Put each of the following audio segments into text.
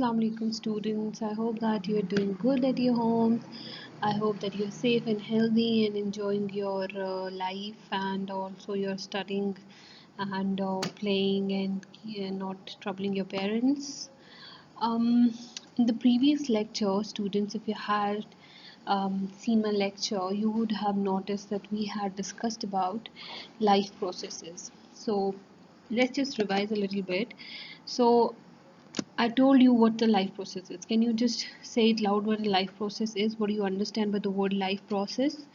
Assalamu alaikum students. I hope that you are doing good at your homes. I hope that you're safe and healthy and enjoying your life, and also you're studying and playing and not troubling your parents. In the previous lecture, students, if you had seen my lecture, you would have noticed that we had discussed about life processes. So let's just revise a little bit. So I told you what the life process is. Can you just say it loud what a life process is? What do you understand by the word life process?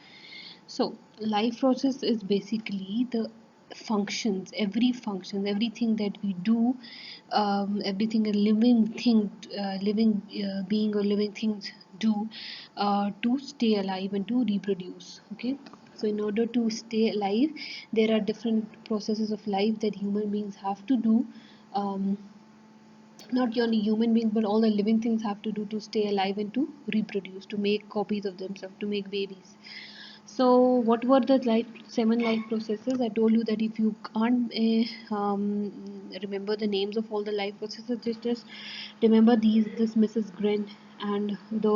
So, life process is basically the functions, everything that we do, everything a living thing, living being or living things do to stay alive and to reproduce. Okay. So, in order to stay alive, there are different processes of life that human beings have to do. Um, Not only human beings but all the living things have to do to stay alive and to reproduce, to make copies of themselves, to make babies. So what were the seven life processes? I told you that if you can't remember the names of all the life processes, just remember this Mrs. Gren, and the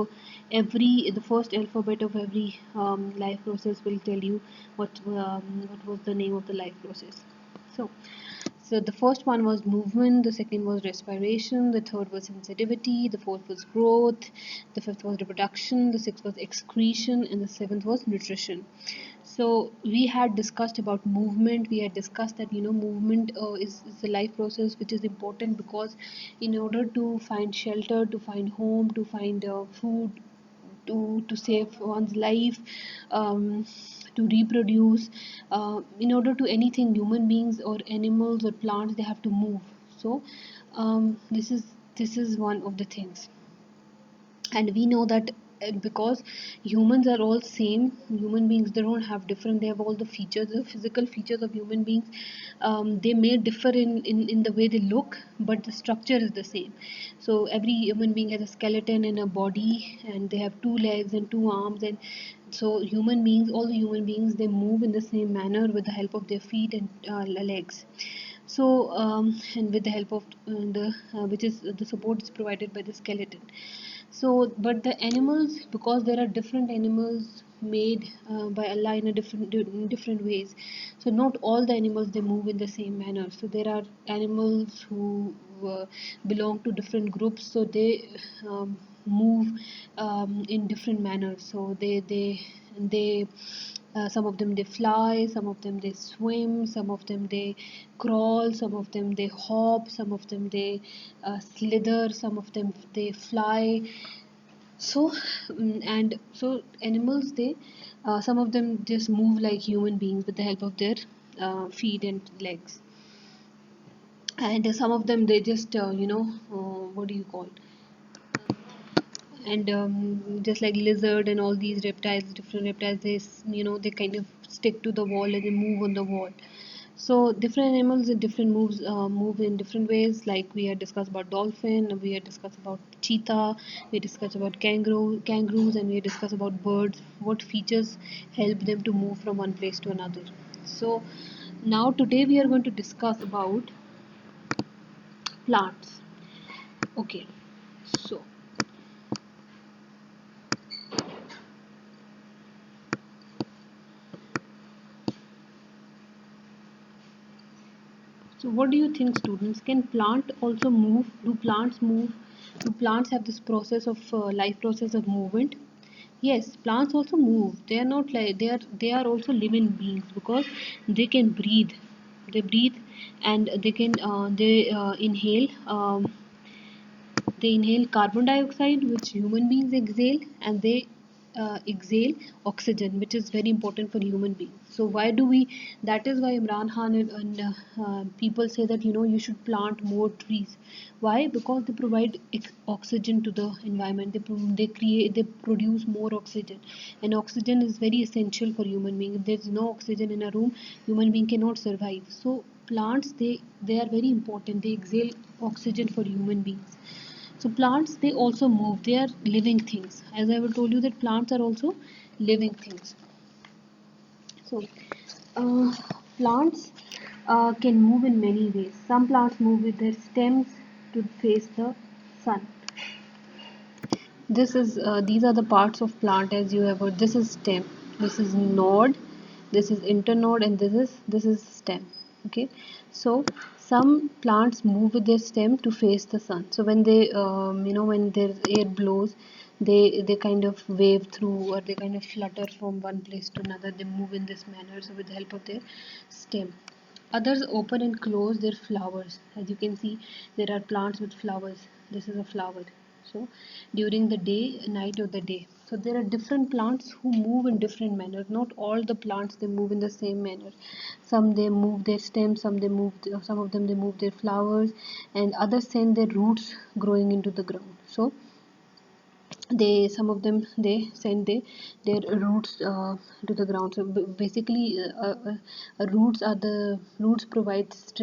first alphabet of every life process will tell you what was the name of the life process. So the first one was movement, the second was respiration, the third was sensitivity, the fourth was growth, the fifth was reproduction, the sixth was excretion, and the seventh was nutrition. So we had discussed about movement. We had discussed that movement is a life process which is important, because in order to find shelter, to find home, to find food, to save one's life, um, to reproduce, in order to anything, human beings or animals or plants, they have to move. So this is one of the things. And we know that because humans are all same, human beings, they don't have different, they have all the features, the physical features of human beings. They may differ in the way they look, but the structure is the same. So every human being has a skeleton and a body, and they have two legs and two arms. And so human beings, all the human beings, they move in the same manner with the help of their feet and legs. So and with the help of the which is the support is provided by the skeleton. So but the animals, because there are different animals made by Allah in different ways. So not all the animals, they move in the same manner. So there are animals who belong to different groups, so they move in different manners. So they some of them they fly, some of them they swim, some of them they crawl, some of them they hop, some of them they slither, some of them they fly. So and so animals, they some of them just move like human beings with the help of their feet and legs. And some of them, they just what do you call, and just like lizard and all these reptiles, different reptiles, they kind of stick to the wall and they move on the wall. So different animals in different moves move in different ways. Like we had discussed about dolphin, we had discussed about cheetah, we discussed about kangaroos, and we had discussed about birds, what features help them to move from one place to another. So now today we are going to discuss about plants. Okay, so So what do you think, students? Can plant also move? Do plants move? Do plants have this process of life process of movement? Yes, plants also move. They are not like they are also living beings, because they can breathe. They breathe, and they inhale carbon dioxide, which human beings exhale, and they exhale oxygen, which is very important for human beings. So why do we? That is why Imran Khan and people say that you should plant more trees. Why? Because they provide oxygen to the environment. They produce more oxygen, and oxygen is very essential for human being. If there is no oxygen in a room, human being cannot survive. So plants, they are very important. They exhale oxygen for human beings. So plants, they also move. They are living things. As I have told you that plants are also living things. So uh, plants can move in many ways. Some plants move with their stems to face the sun. this is these are the parts of plant as you have heard. This is stem, this is node, this is internode, and this is stem. Okay, so some plants move with their stem to face the sun. So when they when their air blows, they kind of wave through, or they kind of flutter from one place to another. They move in this manner, so with the help of their stem. Others open and close their flowers. As you can see, there are plants with flowers. This is a flower. So during the day, night, or the day. So there are different plants who move in different manners. Not all the plants they move in the same manner. Some they move their stems, some of them they move their flowers, and others send their roots growing into the ground. So some of them they send their roots to the ground. So basically roots provides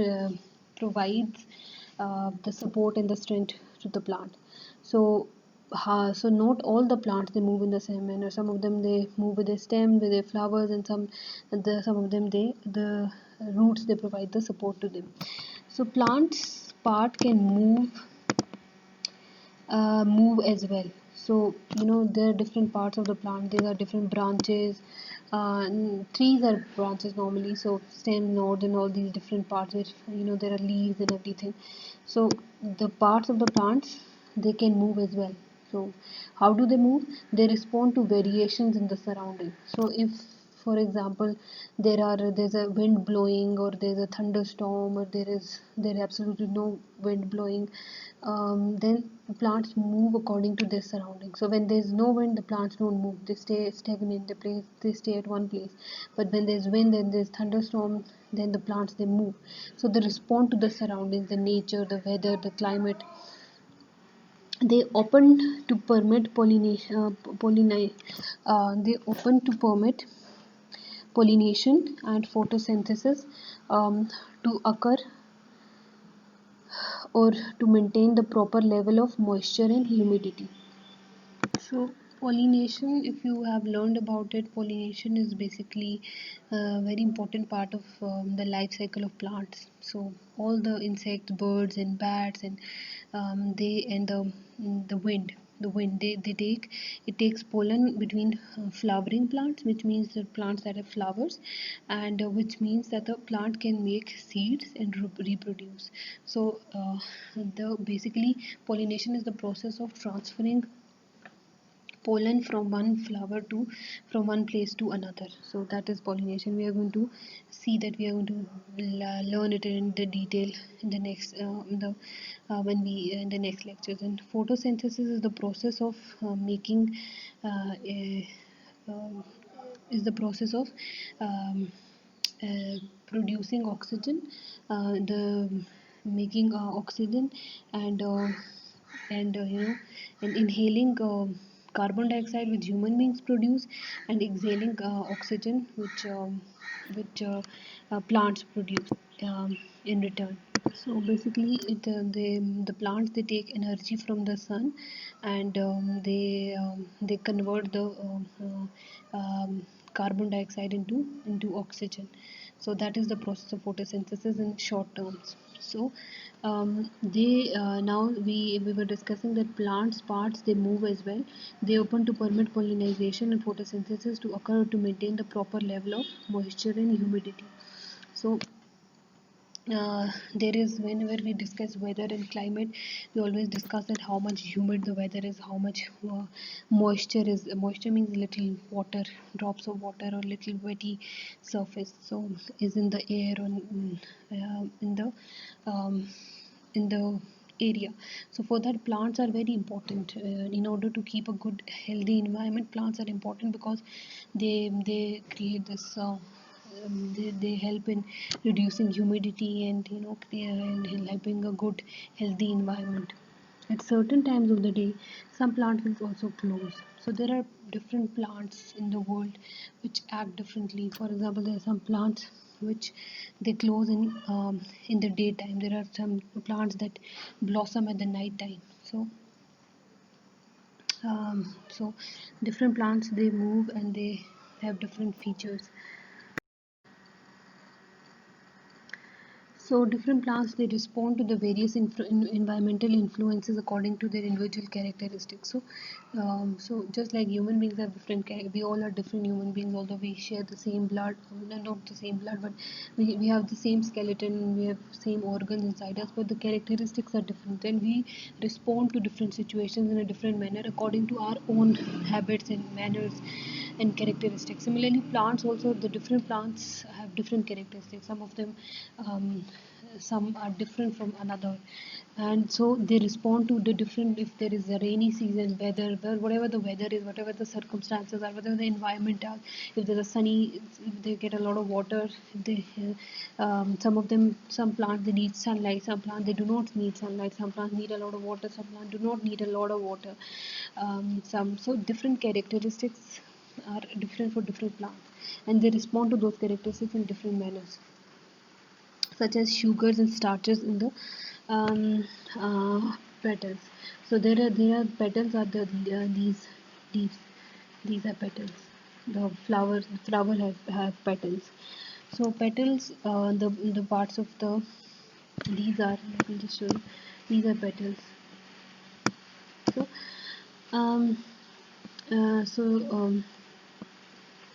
the support and the strength to the plant. So so not all the plants they move in the same manner. Some of them they move with their stem, with their flowers, and some of them the roots they provide the support to them. So plants part can move as well. So there are different parts of the plant. There are different branches. Trees are branches normally, so stem, nodes, and all these different parts which there are leaves and everything. So the parts of the plants they can move as well. So how do they move? They respond to variations in the surrounding. So if, for example, there's a wind blowing, or there's a thunderstorm, or there absolutely no wind blowing, then plants move according to their surroundings. So when there's no wind, the plants don't move. They stay stagnant. They stay at one place. But when there's wind and there's thunderstorm, then the plants they move. So they respond to the surroundings, the nature, the weather, the climate. They open to permit they open to permit pollination and photosynthesis to occur, or to maintain the proper level of moisture and humidity. So pollination, if you have learned about it, pollination is basically a very important part of the life cycle of plants. So all the insects, birds, and bats, and they and the wind, they take it takes pollen between flowering plants, which means the plants that have flowers, and which means that the plant can make seeds and reproduce. So the basically pollination is the process of transferring pollen from one place to another. So that is pollination. We are going to see that. We are going to learn it in the detail in the next in the when we in the next lectures. And photosynthesis is the process of making um, is the process of um, producing oxygen, the making oxygen, and and inhaling carbon dioxide which human beings produce, and exhaling oxygen which plants produce in return. So basically, the plants they take energy from the sun, and they convert the carbon dioxide into oxygen. So that is the process of photosynthesis in short terms. So they now we were discussing that plants parts they move as well. They open to permit pollination and photosynthesis to occur, to maintain the proper level of moisture and humidity. So there is, whenever we discuss weather and climate, we always discuss that how much humid the weather is, how much moisture is. Moisture means little water, drops of water, or little wetty surface, so is in the air, or um, in the area. So for that, plants are very important. In order to keep a good healthy environment, plants are important because they create this they help in reducing humidity, and and helping a good healthy environment. At certain times of the day, some plants will also close. So there are different plants in the world which act differently. For example, there are some plants which they close in the daytime. There are some plants that blossom at the night time. So different plants they move, and they have different features. So different plants, they respond to the various environmental influences according to their individual characteristics. So just like human beings have different we all are different human beings, although we share the same blood, not the same blood, but we have the same skeleton, we have same organs inside us, but the characteristics are different, and we respond to different situations in a different manner according to our own habits and manners and characteristics. Similarly, plants also, the different plants have different characteristics. Some of them, some are different from another, and so they respond to the different. If there is a rainy season, weather, whatever the weather is, whatever the circumstances are, whatever the environment are. If there's a sunny, if they get a lot of water. They, some of them, some plants they need sunlight. Some plants they do not need sunlight. Some plants need a lot of water. Some plants do not need a lot of water. Some so different characteristics are different for different plants, and they respond to those characteristics in different manners, such as sugars and starches in the um, petals. So there are petals are these leaves. These are petals. The flower have petals. So petals, the parts of the, these are, let me just show you. These are petals. So um, so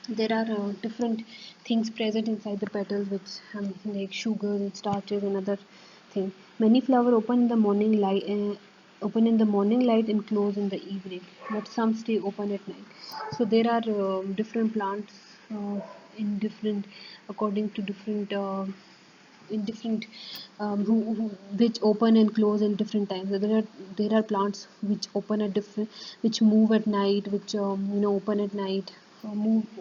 there are different things present inside the petals, which like sugars and starches and other things. Many flowers open in the morning light and close in the evening, but some stay open at night. So there are different plants in different, according to different in different which open and close in different times. So there are plants which open at different, which move at night, which open at night.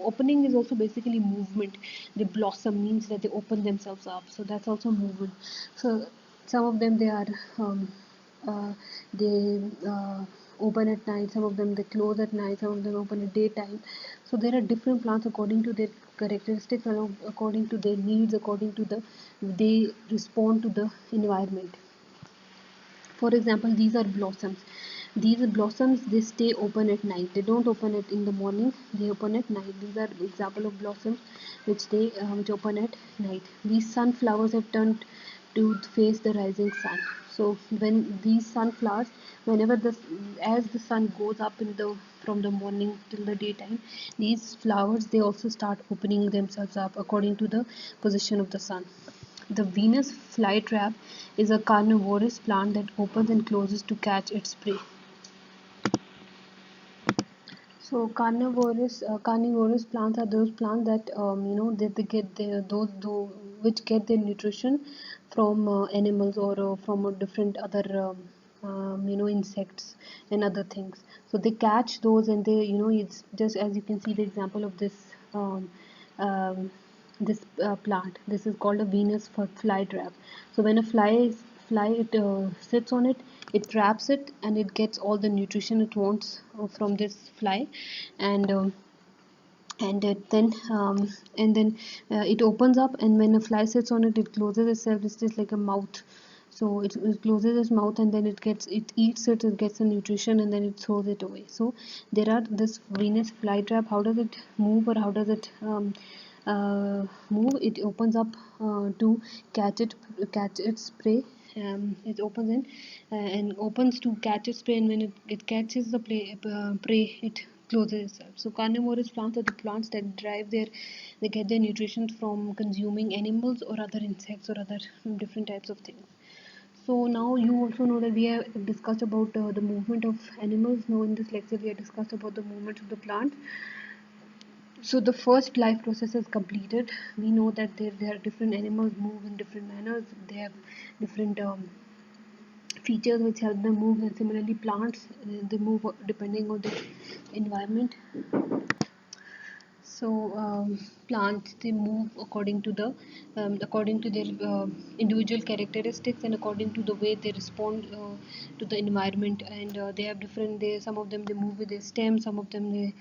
Opening is also basically movement. They blossom means that they open themselves up, so that's also movement. So some of them, they are uh, they open at night, some of them they close at night, some of them open at daytime. So there are different plants according to their characteristics and according to their needs, according to the, they respond to the environment. For example, these are blossoms. These blossoms, they stay open at night. They don't open it in the morning. They open at night. These are example of blossoms which open at night. These sunflowers have turned to face the rising sun. So when these sunflowers, whenever the, as the sun goes up in the, from the morning till the daytime, these flowers, they also start opening themselves up according to the position of the sun. The Venus flytrap is a carnivorous plant that opens and closes to catch its prey. So carnivorous plants are those plants that that they get their those which get their nutrition from animals, or from a different other insects and other things. So they catch those, and they, it's just as you can see the example of this um, plant. This is called a Venus flytrap. So when a fly it sits on it, it traps it, and it gets all the nutrition it wants from this fly. And uh, and uh, then um, and then it opens up, and when a fly sits on it, it closes itself. It's just like a mouth. So it closes its mouth, and then it eats it, it gets the nutrition, and then it throws it away. So there are this Venus flytrap. How does it move, or how does it move? It opens up to catch its prey. It opens in and opens to catch its prey, and when it catches the prey, it closes itself. So carnivorous plants are the plants that they get their nutrition from consuming animals or other insects or other different types of things. So now you also know that we have discussed about the movement of animals. Now in this lecture we have discussed about the movement of the plants. So the first life process is completed. We know that there are different animals move in different manners. They have different features which help them move, and similarly plants, they move depending on the environment. So plants, they move according to their individual characteristics, and according to the way they respond to the environment. And they have different, some of them they move with their stems, some of them they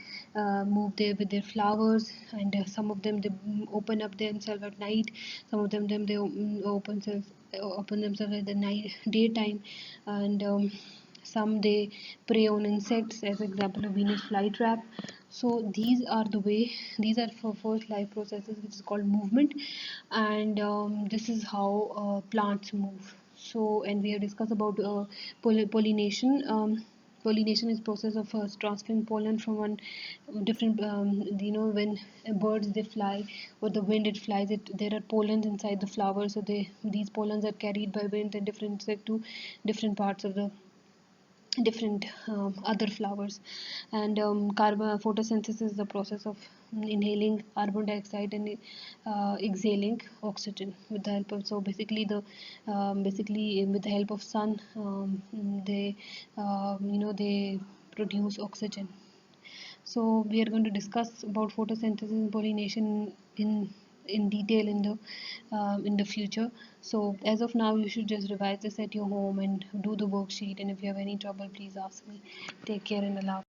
move there with their flowers, and some of them they open up themselves at night. Some of them they open themselves at the night daytime. And some they prey on insects, as example of Venus flytrap. So these are for first life processes, which is called movement, and this is how plants move. So, and we have discussed about pollination. Pollination is process of transferring pollen from one different, when birds they fly, or the wind it flies, there are pollens inside the flower, so these pollens are carried by wind and different insect to different parts of the different other flowers. And carbon photosynthesis is the process of inhaling carbon dioxide and exhaling oxygen with the help of, so basically with the help of sun, they they produce oxygen. So we are going to discuss about photosynthesis and pollination in detail in the future. So as of now, you should just revise this at your home and do the worksheet. And if you have any trouble, please ask me. Take care and Allah.